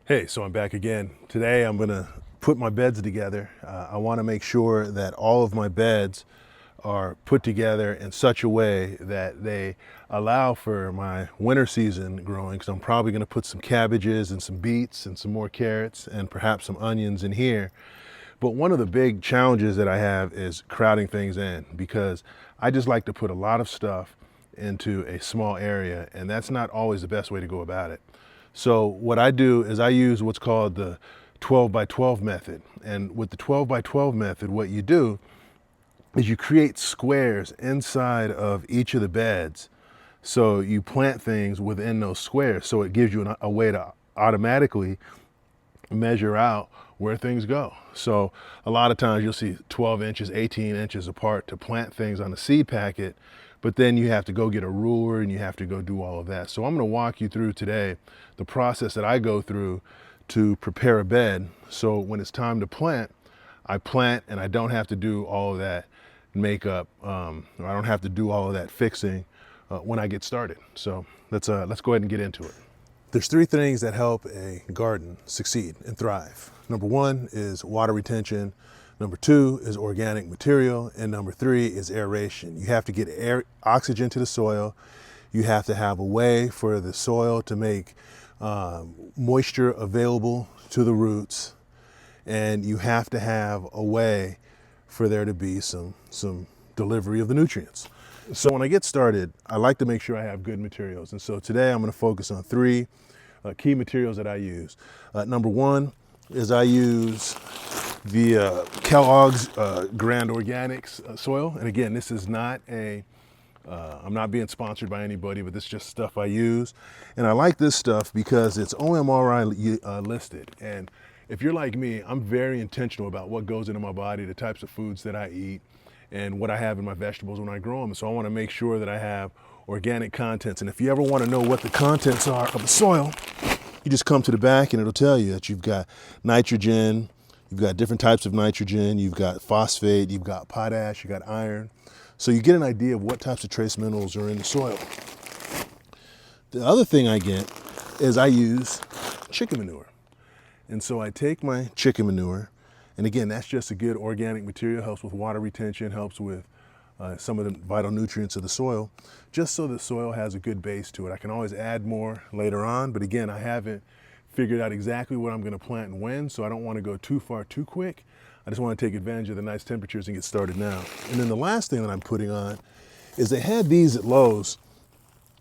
Hey, so I'm back again. Today I'm gonna put my beds together. I wanna make sure that all of my beds are put together in such a way that they allow for my winter season growing. So I'm probably gonna put some cabbages and some beets and some more carrots and perhaps some onions in here. But one of the big challenges that I have is crowding things in, because I just like to put a lot of stuff into a small area, and that's not always the best way to go about it. So what I do is I use what's called the 12 by 12 method. And with the 12 by 12 method, what you do is you create squares inside of each of the beds. So you plant things within those squares. So it gives you a way to automatically measure out where things go. So a lot of times you'll see 12 inches, 18 inches apart to plant things on a seed packet, but then you have to go get a ruler and you have to go do all of that. So I'm going to walk you through today the process that I go through to prepare a bed. So when it's time to plant, I plant and I don't have to do all of that makeup. I don't have to do all of that fixing when I get started. So let's go ahead and get into it. There's three things that help a garden succeed and thrive. Number one is water retention. Number two is organic material. And number three is aeration. You have to get oxygen to the soil. You have to have a way for the soil to make moisture available to the roots. And you have to have a way for there to be some delivery of the nutrients. So when I get started, I like to make sure I have good materials. And so today I'm going to focus on three key materials that I use. Number one is I use the Kellogg's Grand Organics soil. And again, this is not I'm not being sponsored by anybody, but this is just stuff I use. And I like this stuff because it's OMRI listed. And if you're like me, I'm very intentional about what goes into my body, the types of foods that I eat, and what I have in my vegetables when I grow them. So I want to make sure that I have organic contents. And if you ever want to know what the contents are of the soil, you just come to the back and it'll tell you that you've got nitrogen, you've got different types of nitrogen, you've got phosphate, you've got potash, you've got iron. So you get an idea of what types of trace minerals are in the soil. The other thing I get is I use chicken manure. And so I take my chicken manure, and again, that's just a good organic material, helps with water retention, helps with some of the vital nutrients of the soil, just so the soil has a good base to it. I can always add more later on, but again, I haven't figured out exactly what I'm going to plant and when, so I don't want to go too far too quick. I just want to take advantage of the nice temperatures and get started now. And then the last thing that I'm putting on is they had these at Lowe's,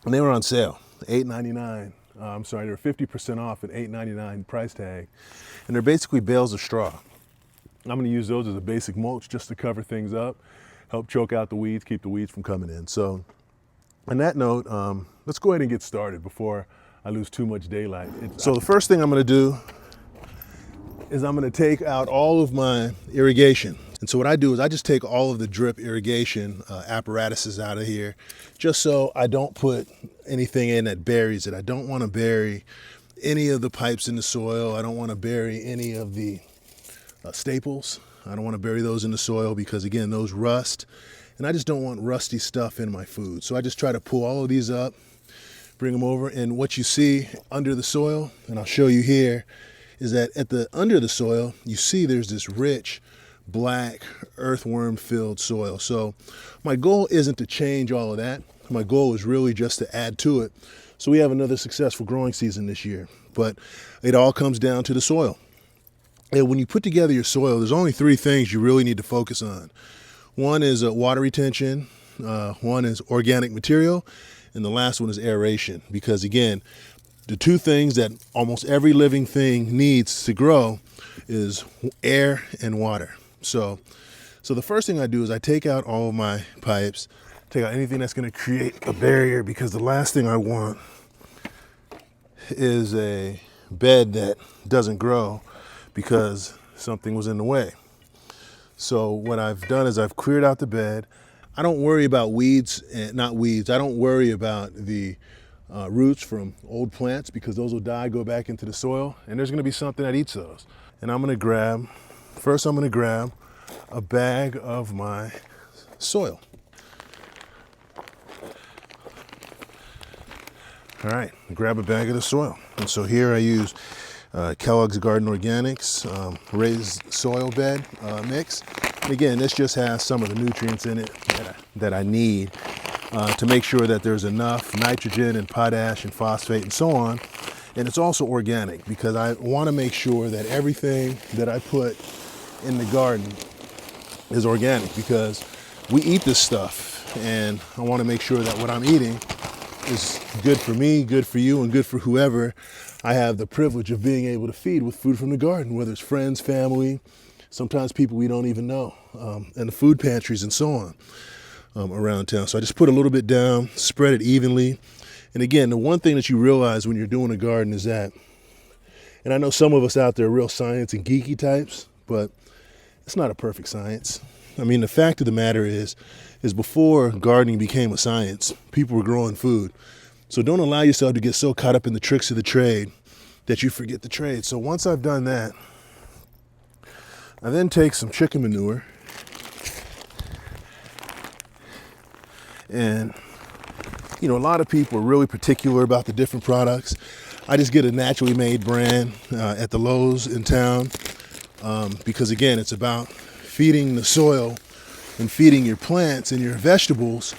and they were on sale, $8.99. I'm sorry, they're 50% off at $8.99 price tag, and they're basically bales of straw. I'm going to use those as a basic mulch just to cover things up, help choke out the weeds, keep the weeds from coming in. So on that note, let's go ahead and get started before I lose too much daylight. So the first thing I'm going to do is I'm going to take out all of my irrigation. And so what I do is I just take all of the drip irrigation apparatuses out of here, just so I don't put anything in that buries it. I don't want to bury any of the pipes in the soil. I don't want to bury any of the staples. I don't want to bury those in the soil because, again, those rust, and I just don't want rusty stuff in my food. So I just try to pull all of these up, bring them over, and what you see under the soil, and I'll show you here, is that under the soil, you see there's this rich, black, earthworm-filled soil. So my goal isn't to change all of that. My goal is really just to add to it so we have another successful growing season this year. But it all comes down to the soil. And when you put together your soil, there's only three things you really need to focus on. One is water retention, one is organic material, and the last one is aeration. Because again, the two things that almost every living thing needs to grow is air and water. So the first thing I do is I take out all of my pipes, take out anything that's going to create a barrier, because the last thing I want is a bed that doesn't grow because something was in the way. So what I've done is I've cleared out the bed. I don't worry about weeds, not weeds. I don't worry about the roots from old plants, because those will die, go back into the soil, and there's going to be something that eats those. And I'm going to grab a bag of my soil. All right, grab a bag of the soil. And so here I use Kellogg's Garden Organics raised soil bed mix. And again, this just has some of the nutrients in it that I need to make sure that there's enough nitrogen and potash and phosphate and so on. And it's also organic because I want to make sure that everything that I put in the garden is organic, because we eat this stuff and I want to make sure that what I'm eating is good for me, good for you, and good for whoever I have the privilege of being able to feed with food from the garden, whether it's friends, family, sometimes people we don't even know, and the food pantries and so on around town. So I just put a little bit down, spread it evenly. And again, the one thing that you realize when you're doing a garden is that, and I know some of us out there are real science and geeky types, but it's not a perfect science. I mean, the fact of the matter is before gardening became a science, people were growing food. So don't allow yourself to get so caught up in the tricks of the trade that you forget the trade. So once I've done that, I then take some chicken manure and, you know, a lot of people are really particular about the different products. I just get a naturally made brand at the Lowe's in town because, again, it's about feeding the soil and feeding your plants and your vegetables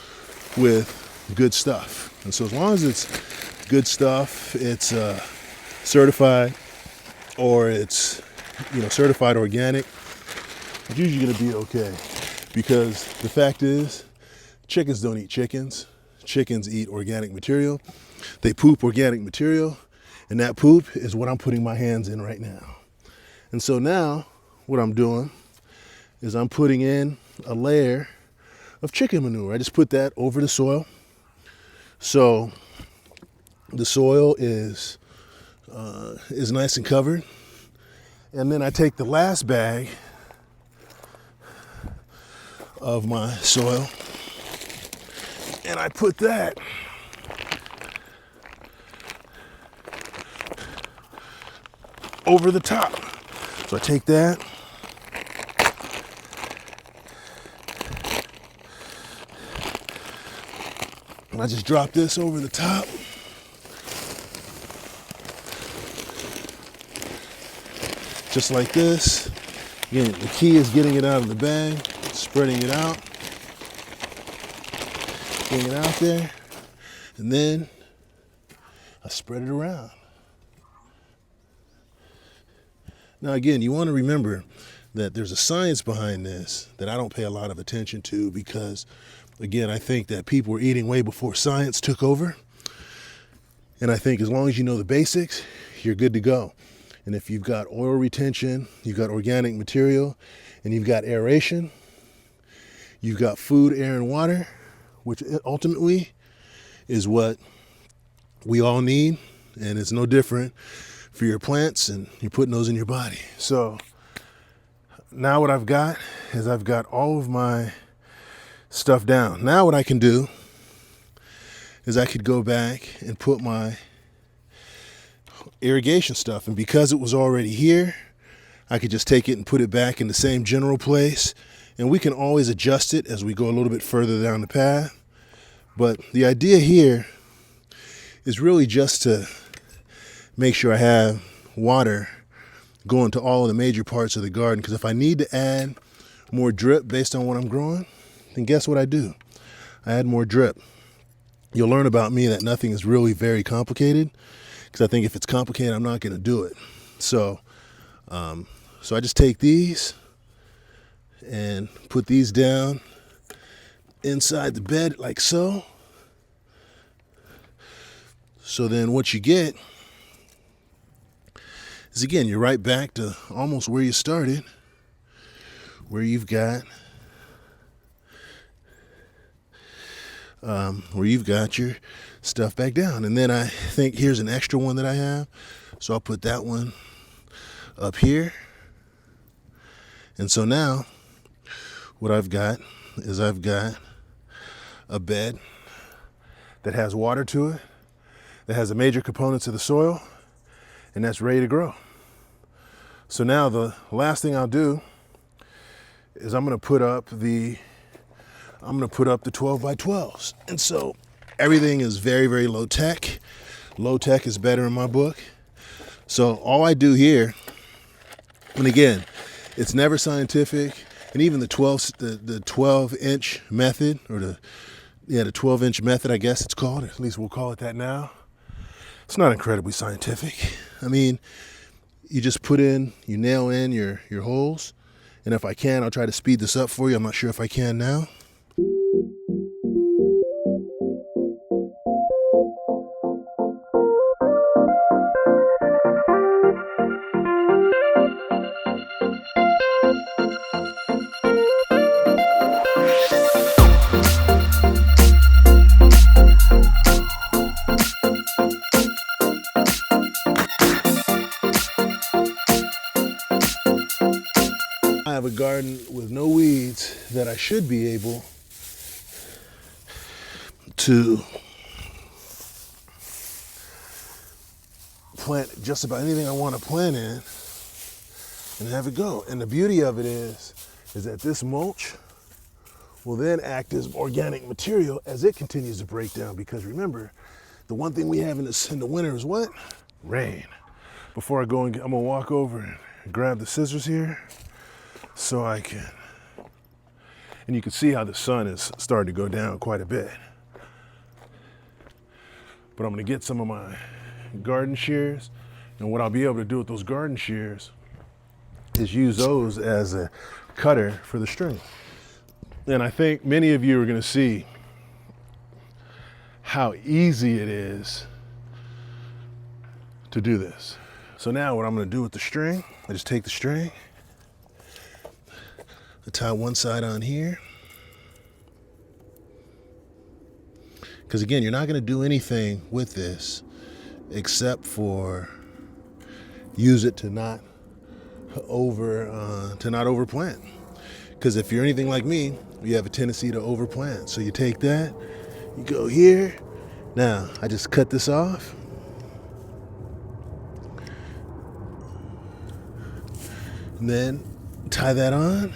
with good stuff. And so as long as it's good stuff, it's certified, or it's, you know, certified organic, it's usually going to be okay. Because the fact is, chickens don't eat chickens. Chickens eat organic material. They poop organic material, and that poop is what I'm putting my hands in right now. And so now what I'm doing is I'm putting in a layer of chicken manure. I just put that over the soil. So the soil is nice and covered. And then I take the last bag of my soil and I put that over the top. So I take that, and I just drop this over the top. Just like this. Again, the key is getting it out of the bag, spreading it out, getting it out there, and then I spread it around. Now again, you want to remember that there's a science behind this that I don't pay a lot of attention to because, again, I think that people were eating way before science took over. And I think as long as you know the basics, you're good to go. And if you've got oil retention, you've got organic material, and you've got aeration, you've got food, air, and water, which ultimately is what we all need. And it's no different for your plants, and you're putting those in your body. So now what I've got is I've got all of my stuff down. Now what I can do is I could go back and put my irrigation stuff, and because it was already here, I could just take it and put it back in the same general place, and we can always adjust it as we go a little bit further down the path. But the idea here is really just to make sure I have water going to all of the major parts of the garden, because if I need to add more drip based on what I'm growing, then guess what I do? I add more drip. You'll learn about me that nothing is really very complicated, because I think if it's complicated, I'm not going to do it. So I just take these and put these down inside the bed like so. So then what you get is, again, you're right back to almost where you started, where you've got your stuff back down. And then I think here's an extra one that I have, so I'll put that one up here. And so now what I've got is I've got a bed that has water to it, that has the major components of the soil, and that's ready to grow. So now the last thing I'll do is I'm going to put up the 12 by 12s. And so everything is very, very low tech. Low tech is better in my book. So all I do here, and again, it's never scientific, and even the 12-inch method, or the 12-inch method, I guess it's called, at least we'll call it that now. It's not incredibly scientific. I mean, you just you nail in your holes, and if I can, I'll try to speed this up for you. I'm not sure if I can now. I have a garden with no weeds that I should be able to plant just about anything I want to plant in and have it go. And the beauty of it is that this mulch will then act as organic material as it continues to break down. Because remember, the one thing we have in the winter is what? Rain. Before I go, I'm gonna walk over and grab the scissors here so I can, and you can see how the sun is starting to go down quite a bit. But I'm gonna get some of my garden shears, and what I'll be able to do with those garden shears is use those as a cutter for the string. And I think many of you are gonna see how easy it is to do this. So now what I'm gonna do with the string, I just take the string, I tie one side on here. Because again, you're not gonna do anything with this except for use it to not overplant. Because if you're anything like me, you have a tendency to overplant. So you take that, you go here. Now, I just cut this off. And then tie that on.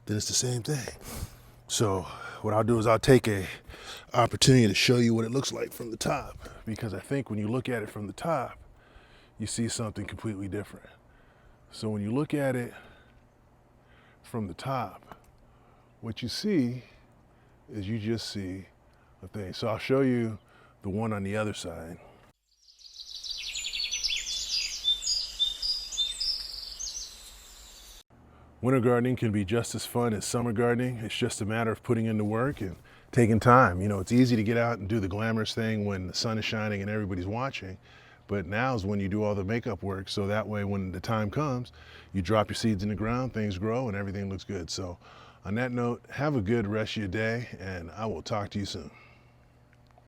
Then it's the same thing. So what I'll do is I'll take a opportunity to show you what it looks like from the top, because I think when you look at it from the top, you see something completely different. So when you look at it from the top, what you see is you just see a thing. So I'll show you the one on the other side. Winter gardening can be just as fun as summer gardening. It's just a matter of putting in the work and taking time. You know, it's easy to get out and do the glamorous thing when the sun is shining and everybody's watching, but now's when you do all the makeup work, so that way when the time comes, you drop your seeds in the ground, things grow, and everything looks good. So on that note, have a good rest of your day, and I will talk to you soon.